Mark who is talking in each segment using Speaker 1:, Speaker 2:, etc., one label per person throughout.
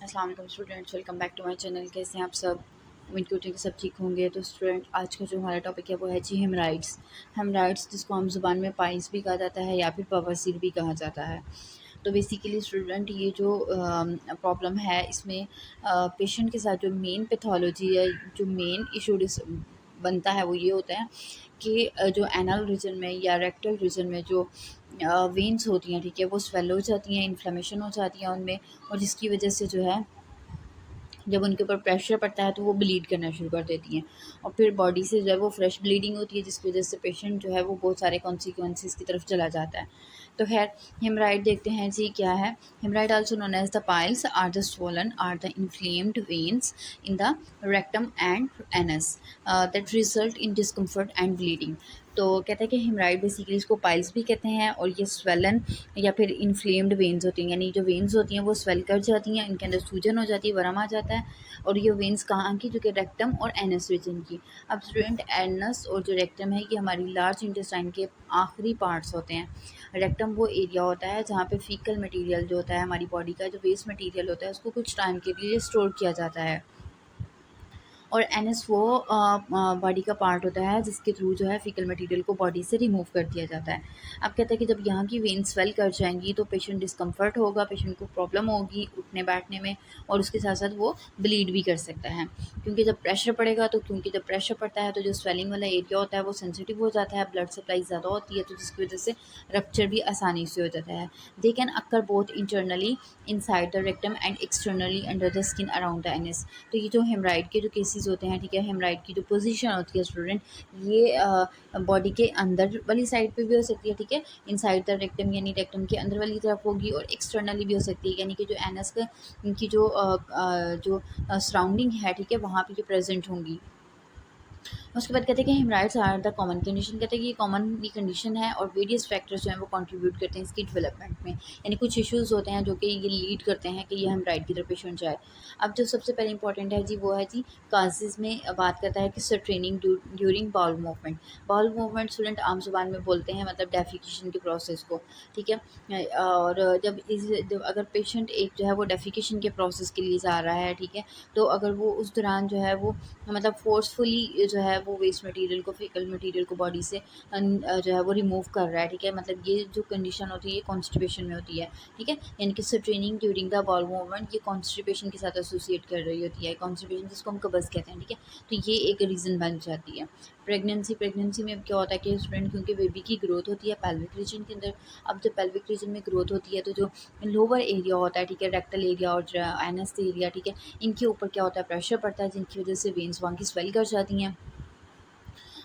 Speaker 1: अस्सलाम वालेकुम students, welcome back to my channel. कैसे हैं आप सब? उम्मीद करती हूँ कि सब ठीक होंगे। तो स्टूडेंट, आज का जो हमारा टॉपिक है वो है जी हेमराइड्स। हेमराइड्स जिसको हम ज़ुबान में पाइल्स भी कहा जाता है या फिर बवासीर भी कहा जाता है। तो बेसिकली स्टूडेंट, ये जो प्रॉब्लम है इसमें पेशेंट के साथ जो मेन पैथोलॉजी है, जो मेन इशू बनता है वो ये होता है कि जो एनल रीजन में या रेक्टल रीजन में जो वेन्स होती हैं, ठीक है, वो स्वेल हो जाती हैं, इन्फ्लेमेशन हो जाती है उनमें, और जिसकी वजह से जो है जब उनके ऊपर प्रेशर पड़ता है तो वो ब्लीड करना शुरू कर देती हैं, और फिर बॉडी से जो है वो फ्रेश ब्लीडिंग होती है, जिसकी वजह से पेशेंट जो है वो बहुत सारे कॉन्सिक्वेंसेस की तरफ चला जाता है। तो खैर, हेमराइड देखते हैं जी क्या है। Haemorrhoid also known as the piles are the swollen or the inflamed veins in the rectum and anus that result in discomfort and bleeding. तो कहते हैं कि हेमराइड बेसिकली इसको पाइल्स भी कहते हैं, और ये स्वेलन या फिर इन्फ्लेम्ड वेन्स होती हैं, यानी जो वेन्स होती हैं वो स्वेल कर जाती हैं, इनके अंदर सूजन हो जाती है, वरम आ जाता है। और ये वेन्स कहाँ की? जो कि रेक्टम और एनस रीजन की। अब स्टूडेंट, एनस और जो रेक्टम है ये हमारी लार्ज इंटेस्टाइन के आखिरी पार्ट्स होते हैं। रेक्टम वो एरिया होता है जहाँ पे फीकल मटेरियल जो होता है, हमारी बॉडी का जो वेस्ट मटेरियल होता है, उसको कुछ टाइम के लिए स्टोर किया जाता है। और एनएस वो बॉडी का पार्ट होता है जिसके थ्रू जो है फीकल मटेरियल को बॉडी से रिमूव कर दिया जाता है। अब कहते हैं कि जब यहाँ की वेन स्वेल कर जाएंगी तो पेशेंट डिस्कम्फर्ट होगा, पेशेंट को प्रॉब्लम होगी उठने बैठने में, और उसके साथ साथ वो ब्लीड भी कर सकता है। क्योंकि जब प्रेशर पड़ेगा तो क्योंकि जब प्रेशर पड़ता है तो जो स्वेलिंग वाला एरिया होता है वो सेंसिटिव हो जाता है, ब्लड सप्लाई ज़्यादा होती है, तो जिसकी वजह से रप्चर भी आसानी से हो जाता है। They can occur both internally inside the rectum and externally under the skin around the anus. तो ये जो हेमराइड के जो केसेस होते हैं, ठीक है, हेमराइड की जो पोजीशन होती है स्टूडेंट, ये बॉडी के अंदर वाली साइड पे भी हो सकती है, ठीक है, इनसाइड द रेक्टम यानी रेक्टम के अंदर वाली तरफ होगी, और एक्सटर्नली भी हो सकती है, यानी कि जो एनस का की जो सराउंडिंग है, ठीक है, वहाँ पे जो प्रेजेंट होंगी। उसके बाद कहते हैं कि haemorrhoids are the common condition. कहते हैं कि ये कॉमन भी कंडीशन है, और वेरियस फैक्टर्स जो हैं वो कंट्रीब्यूट करते हैं इसकी डेवलपमेंट में, यानी कुछ इश्यूज होते हैं जो कि ये लीड करते हैं कि ये हेमराइड की तरफ पेशेंट जाए। अब जो सबसे पहले इंपॉर्टेंट है जी वो है जी काजेज में बात करता है कि straining during bowel movement. Bowel movement student आम जुबान में बोलते हैं मतलब डेफिकेशन के प्रोसेस को, ठीक है। और जब अगर पेशेंट एक जो है वो डेफिकेशन के प्रोसेस के लिए जा रहा है, ठीक है, तो अगर वो उस दौरान जो है वो मतलब फोर्सफुली जो है वो वेस्ट मटेरियल को, फीकल मटेरियल को बॉडी से जो है वो रिमूव कर रहा है, ठीक है, मतलब ये जो कंडीशन होती है ये कॉन्स्टिपेशन में होती है, ठीक है, यानी कि straining during the bowel movement ये कॉन्स्टिपेशन के साथ एसोसिएट कर रही होती है, कॉन्स्टिपेशन जिसको हम कब्ज़ कहते हैं, ठीक है। तो ये एक रीज़न बन जाती है। प्रेगनेंसी में क्या होता है कि स्टूडेंट, क्योंकि बेबी की ग्रोथ होती है पेल्विक रीजन के अंदर। अब जब पेल्विक रीजन में ग्रोथ होती है तो जो लोअर एरिया होता है, ठीक है, रेक्टल एरिया और एनस एरिया, ठीक है, इनके ऊपर क्या होता है, प्रेशर पड़ता है, जिनकी वजह से वेन्स वहाँ की स्वेल कर जाती हैं,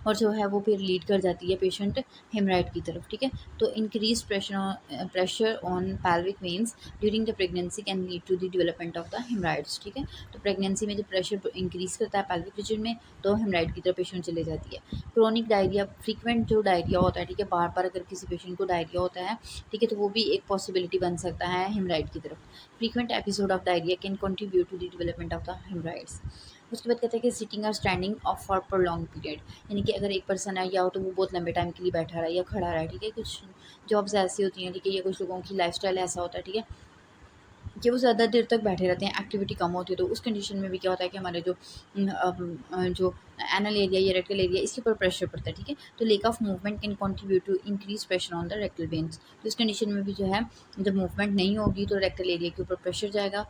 Speaker 1: और जो है वो फिर लीड कर जाती है पेशेंट हेमराइड की तरफ, ठीक है। तो increase pressure on pelvic veins during the pregnancy can lead to the development of the haemorrhoids, ठीक है। तो प्रेगनेंसी में जब प्रेशर इंक्रीज करता है पैल्विक रीजन में तो हेमराइड की तरफ पेशेंट चले जाती है। क्रोनिक डायरिया, फ्रीक्वेंट जो डायरिया होता है, ठीक है, बार बार अगर किसी पेशेंट को डायरिया होता है, ठीक है, तो वो भी एक पॉसिबिलिटी बन सकता है हेमराइड की तरफ। Frequent episode of diarrhoea can contribute to the development of the haemorrhoids. उसके बाद कहते हैं कि सिटिंग और standing of for prolong period, यानी कि अगर एक पर्सन है या तो वो बहुत लंबे टाइम के लिए बैठा रहा है या खड़ा रहा है, ठीक है, कुछ जॉब्स ऐसी होती हैं, ठीक है, या कुछ लोगों की लाइफस्टाइल ऐसा होता है, ठीक है, कि वो ज़्यादा देर तक बैठे रहते हैं, एक्टिविटी कम होती है, तो उस कंडीशन में भी क्या होता है कि हमारे जो एनल एरिया या रेक्टल एरिया इसके ऊपर प्रेशर पड़ता है, ठीक है। तो lack of movement can contribute to increase pressure on the rectal veins. तो इस कंडीशन में भी जो है जब मूवमेंट नहीं होगी तो रेक्टल एरिया के ऊपर प्रेशर जाएगा,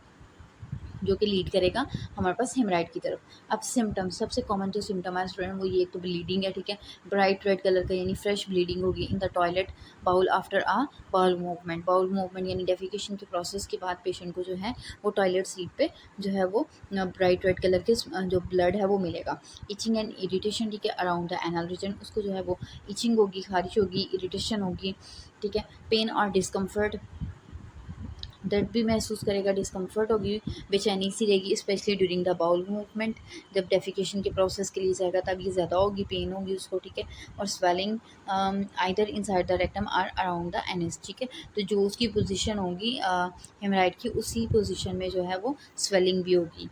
Speaker 1: जो कि लीड करेगा हमारे पास हेमराइड की तरफ। अब सिम्टम्स, सबसे कॉमन जो सिम्टम है स्टूडेंट वो ये, एक तो ब्लीडिंग है, ठीक है, ब्राइट रेड कलर का यानी फ्रेश ब्लीडिंग होगी in the toilet bowl after a bowel movement. Bowel movement यानी डेफिकेशन के प्रोसेस के बाद पेशेंट को जो है वो टॉयलेट सीट पे जो है वो ब्राइट रेड कलर के जो ब्लड है वो मिलेगा। इचिंग एंड इरिटेशन, ठीक है, अराउंड द एनल रीजन, उसको जो है वो इचिंग होगी, खारिश होगी, इरिटेशन होगी, ठीक है, पेन और डिस्कम्फर्ट, दर्द भी महसूस करेगा, डिस्कम्फर्ट होगी, बेचैनी सी रहेगी, specially during the bowel movement. जब डेफिकेशन के प्रोसेस के लिए जाएगा तब ये ज़्यादा होगी, पेन होगी उसको, ठीक है, और swelling either inside the rectum or around the anus, ठीक है। तो जो उसकी पोजीशन होगी हेमराइड की, उसी पोजीशन में जो है वो स्वेलिंग भी होगी।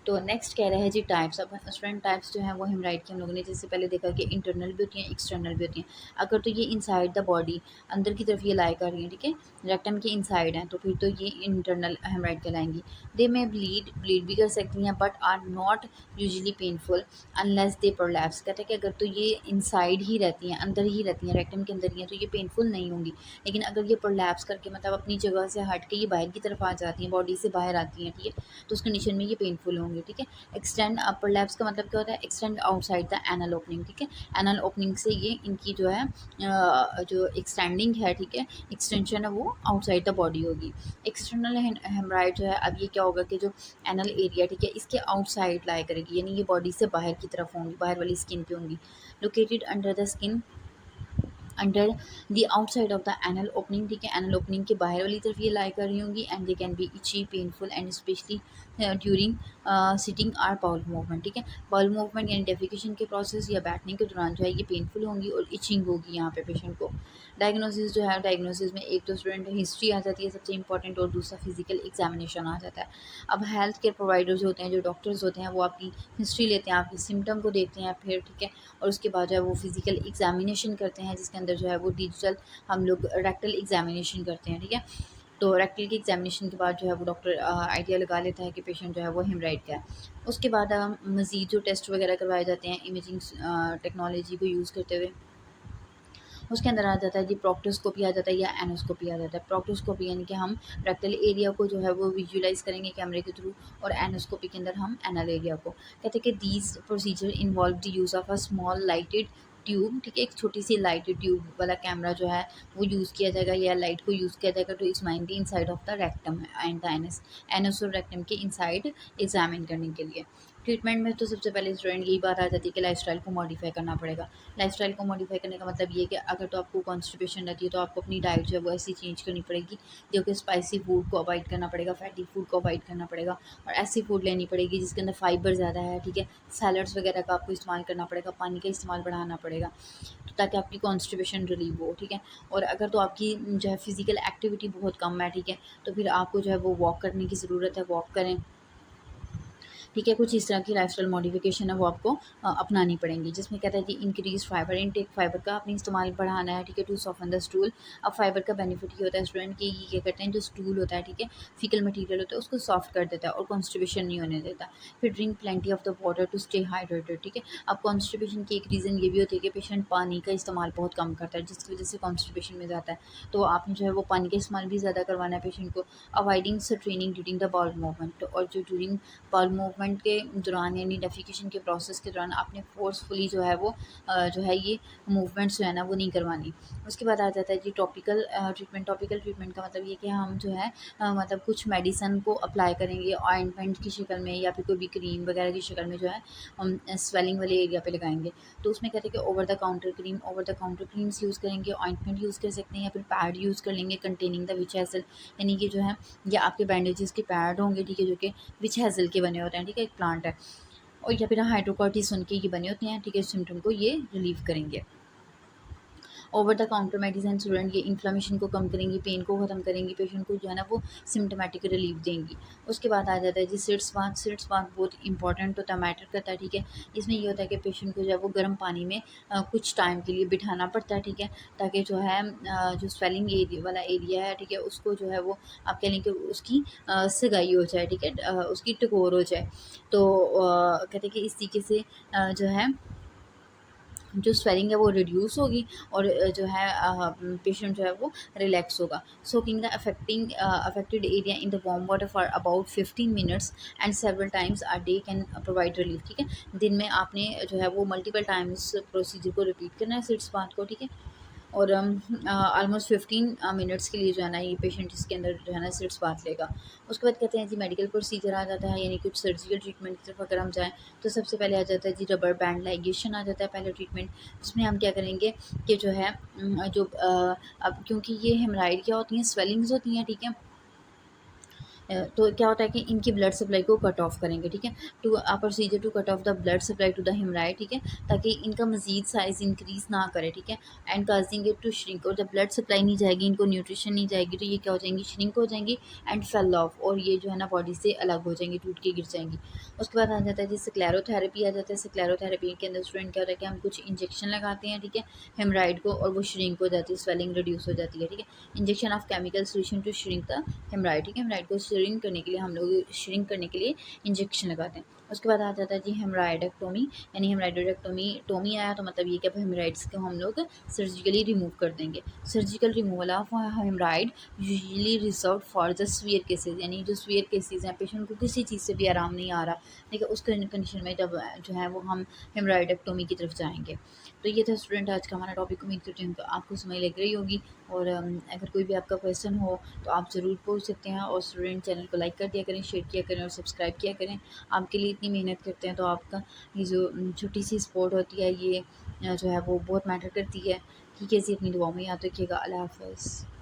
Speaker 1: तो नेक्स्ट कह रहा है जी टाइप्स। अब स्टूडेंट टाइप्स जो है वो हेमराइड की हम लोगों ने जैसे पहले देखा कि इंटरनल भी होती हैं, एक्सटर्नल भी होती हैं। अगर तो ये इनसाइड द बॉडी, अंदर की तरफ ये लाई कर रही हैं, ठीक है, रेक्टम के इनसाइड हैं, तो फिर तो ये इंटरनल हेमराइड कहलाएंगी। दे में ब्लीड ब्लीड भी कर सकती हैं but are not usually painful unless they prolapse. कहते हैं कि अगर तो ये इनसाइड ही रहती हैं, अंदर ही रहती हैं, रेक्टम के अंदर ही हैं, तो ये पेनफुल नहीं होंगी। लेकिन अगर ये प्रोलैप्स करके मतलब अपनी जगह से हट के ये बाहर की तरफ आ जाती हैं, बॉडी से बाहर आती हैं, ठीक है, तो उस कंडीशन में ये पेनफुल होंगे, ठीक है। एक्सटेंड अपर लैब्स का मतलब क्या होता है, extend outside the anal opening, ठीक है। एनल ओपनिंग से ये इनकी जो है जो एक्सटेंडिंग है, ठीक है, एक्सटेंशन है वो आउटसाइड द बॉडी होगी। एक्सटर्नल हेमराइड जो है, अब ये क्या होगा कि जो एनल एरिया, ठीक है, इसके आउटसाइड लाई करेगी, यानी ये बॉडी से बाहर की तरफ होंगी, बाहर वाली स्किन पे होंगी। Located under the skin under the outside of the anal opening, ठीक है, एनल ओपनिंग के बाहर वाली तरफ ये लाई कर रही होंगी। And they can be itchy painful and specially during sitting or bowel movement, ठीक है। बाउल मूवमेंट यानी डेफिकेशन के प्रोसेस या बैठने के दौरान जो है ये पेनफुल होंगी और इचिंग होगी यहाँ पे पेशेंट को। डायग्नोसिस जो है, डायग्नोसिस में एक तो स्टूडेंट हिस्ट्री आ जाती है सबसे इंपॉर्टेंट, और दूसरा फिजिकल एग्जामिनेशन आ जाता है। अब हेल्थ केयर प्रोवाइडर जो होते हैं, जो डॉक्टर्स होते हैं, वो आपकी हिस्ट्री लेते हैं, आपके सिम्टम को देखते हैं फिर, ठीक है, और उसके बाद जो है वो फिजिकल एग्जामिनेशन करते हैं, जिसके अंदर जो है वो डिजिटल हम लोग रेक्टल एग्जामिनेशन करते हैं, ठीक है। तो रेक्टल की एग्जामिनेशन के बाद जो है वो डॉक्टर आइडिया लगा लेता है कि पेशेंट जो है वो हेमराइड का है। उसके बाद मज़ीद जो टेस्ट वगैरह करवाए जाते हैं इमेजिंग टेक्नोलॉजी को यूज़ करते हुए, उसके अंदर आ जाता है जी प्रोक्टोस्कोपी आ जाता है या एनोस्कोपी आ जाता है। प्रोक्टोस्कोपी यानी कि हम रेक्टल एरिया को जो है वो विजुअलाइज करेंगे कैमरे के थ्रू, और एनोस्कोपी के अंदर हम एनल एरिया को। कहते हैं कि these procedure involve the use of a small lighted tube, ठीक है, एक छोटी सी लाइटेड ट्यूब वाला कैमरा जो है वो यूज़ किया जाएगा या लाइट को यूज़ किया जाएगा to examine the inside of the rectum and the anus, anus और रेक्टम के इनसाइड एग्जामिन करने के लिए। ट्रीटमेंट में तो सबसे पहले स्टूडेंट यही बात आ जाती है कि लाइफस्टाइल को मॉडिफाई करना पड़ेगा। लाइफस्टाइल को मॉडिफाई करने का मतलब ये है कि अगर तो आपको कॉन्स्टिपेशन रहती है तो आपको अपनी डाइट जो है वो ऐसी चेंज करनी पड़ेगी, जो कि स्पाइसी फूड को अवॉइड करना पड़ेगा, फैटी फूड को अवॉइड करना पड़ेगा, और ऐसी फूड लेनी पड़ेगी जिसके अंदर फाइबर ज़्यादा है, ठीक है। सैलड्स वगैरह का आपको इस्तेमाल करना पड़ेगा, पानी का इस्तेमाल बढ़ाना पड़ेगा, तो ताकि आपकी कॉन्स्टिपेशन रिलीव हो, ठीक है। और अगर तो आपकी जो है फिजिकल एक्टिविटी बहुत कम है, ठीक है, तो फिर आपको जो है वो वॉक करने की ज़रूरत है, वॉक करें, ठीक है। कुछ इस तरह की लाइफस्टाइल मॉडिफिकेशन है वो आपको अपनानी पड़ेंगी, जिसमें कहता है कि इंक्रीज फाइबर इनटेक, फाइबर का अपनी इस्तेमाल बढ़ाना है, ठीक है, टू सॉफ्टन द स्टूल। अब फाइबर का बेनिफिट ये होता है स्टूडेंट कि ये क्या करते हैं, जो स्टूल होता है, ठीक है, फीकल मटीरियल होता है, उसको सॉफ्ट कर देता है और कॉन्स्टिपेशन नहीं होने देता। फिर drink plenty of the water to stay hydrated, ठीक है। अब कॉन्स्टिपेशन की एक रीज़न ये भी होती है कि पेशेंट पानी का इस्तेमाल बहुत कम करता है, जिसकी वजह से कॉन्स्टिपेशन में जाता है, तो आपने जो है वो पानी का इस्तेमाल भी ज़्यादा करवाना है पेशेंट को। Avoiding training during the bowel movement, और जो ड्यूरिंग बाउल मूवमेंट के दौरान यानी डेफिकेशन के प्रोसेस के दौरान आपने फोर्सफुली जो है वो जो है ये मूवमेंट्स जो है ना वो नहीं करवानी। उसके बाद आ जाता है जी टॉपिकल ट्रीटमेंट। टॉपिकल ट्रीटमेंट का मतलब ये कि हम जो है मतलब कुछ मेडिसन को अप्लाई करेंगे ऑइंटमेंट की शक्ल में, या फिर कोई भी क्रीम वगैरह की शक्ल में जो है हम स्वेलिंग वाले एरिया पे लगाएंगे। तो उसमें कहते हैं कि over the counter cream, over the counter creams use करेंगे, ऑइंटमेंट यूज़ कर सकते हैं, या फिर पैड यूज़ कर लेंगे कंटेनिंग द विच हैसल, यानी कि जो है ये आपके बैंडेजेस के पैड होंगे, ठीक है, जो कि विच हैज़ल के बने होते हैं, ठीक है, एक प्लांट है, और या फिर हाइड्रोकॉर्टिसोन के ये बने होते हैं, ठीक है, सिम्टम को ये रिलीव करेंगे। Over the counter medicine student ये इन्फ्लेमेशन को कम करेंगी, पेन को ख़त्म करेंगी, पेशेंट को जो है ना वो सिम्टोमेटिक रिलीफ देंगी। उसके बाद आ जाता है जी सिट्स बाथ। सिट्स बाथ बहुत इंपॉर्टेंट होता है, मैटर करता है, ठीक है। इसमें ये होता है कि पेशेंट को जो है वो गर्म पानी में कुछ टाइम के लिए बिठाना पड़ता है, ठीक है, ताकि जो है जो स्वेलिंग एरिया वाला एरिया है, ठीक है, उसको जो है वो आप कह लें कि उसकी सगाई हो जाए, ठीक है, उसकी टकोर हो जाए। तो कहते हैं कि इस तरीके से जो है जो स्वेलिंग है वो रिड्यूस होगी, और जो है पेशेंट जो है वो रिलैक्स होगा। Soaking the affected area in the warm water for about 15 minutes and several times a day can provide relief, ठीक है। दिन में आपने जो है वो मल्टीपल टाइम्स प्रोसीजर को रिपीट करना है सिट्स बात को, ठीक है, और ऑलमोस्ट 15 मिनट्स के लिए जो है ना ये पेशेंट इसके अंदर जो है ना सिट्स बात लेगा। उसके बाद कहते हैं जी मेडिकल प्रोसीजर आ जाता है, यानी कुछ सर्जिकल ट्रीटमेंट की तरफ अगर हम जाएँ तो सबसे पहले आ जाता है जी रबर बैंड लाइगेशन आ जाता है पहले ट्रीटमेंट। जिसमें हम क्या करेंगे कि जो है जो अब क्योंकि ये हेमराइड क्या होती हैं, स्वेलिंग्स होती हैं, ठीक है, तो क्या होता है कि इनकी ब्लड सप्लाई को कट ऑफ करेंगे, ठीक है। To a procedure to cut off the blood supply to the haemorrhoid, ठीक है, ताकि इनका मजीद साइज़ इंक्रीज़ ना करे, ठीक है, and causing it to shrink. और जब ब्लड सप्लाई नहीं जाएगी, इनको न्यूट्रिशन नहीं जाएगी, तो ये क्या हो जाएंगी, श्रिंक हो जाएंगी एंड फेल ऑफ, और ये जो है ना बॉडी से अलग हो जाएंगी, टूट के गिर जाएंगी। उसके बाद आ जाता है जी स्क्लेरोथेरेपी आ जाता है। स्क्लेरोथेरेपी के अंदर स्टूडेंट क्या होता है कि हम कुछ इंजेक्शन लगाते हैं, ठीक है, हेमराइड को, और वो श्रिंक हो जाती है, स्वेलिंग रिड्यूस हो जाती है, ठीक है। Injection of chemical solution to shrink the haemorrhoid, ठीक है, हेमराइड को श्रिंक करने के लिए हम लोग श्रिंक करने के लिए इंजेक्शन लगाते हैं। उसके बाद आ जाता है जी हेमराइडेक्टोमी, यानी हेमराइडेक्टोमी टोमी आया तो मतलब ये कि हेमराइड्स को हम लोग सर्जिकली रिमूव कर देंगे। Surgical removal of haemorrhoid usually reserve for the severe cases, यानी जो स्वीयर केसेज हैं, पेशेंट को किसी चीज़ से भी आराम नहीं आ रहा, ठीक है, उस कंडीशन में जब जो है वो हम हेमराइडेक्टोमी की तरफ जाएंगे। तो ये था स्टूडेंट आज का हमारा टॉपिक। उम्मीद करती हूँ आपको समझ लग रही होगी, और अगर कोई भी आपका क्वेश्चन हो तो आप ज़रूर पूछ सकते हैं। और स्टूडेंट चैनल को लाइक कर दिया करें, शेयर किया करें और सब्सक्राइब किया करें। आपके लिए इतनी मेहनत करते हैं, तो आपका ये जो छोटी सी सपोर्ट होती है, ये जो है वो बहुत मैटर करती है। ठीक है जी, अपनी दुआओं में याद रखिएगा। अल्लाह हाफ़िज़।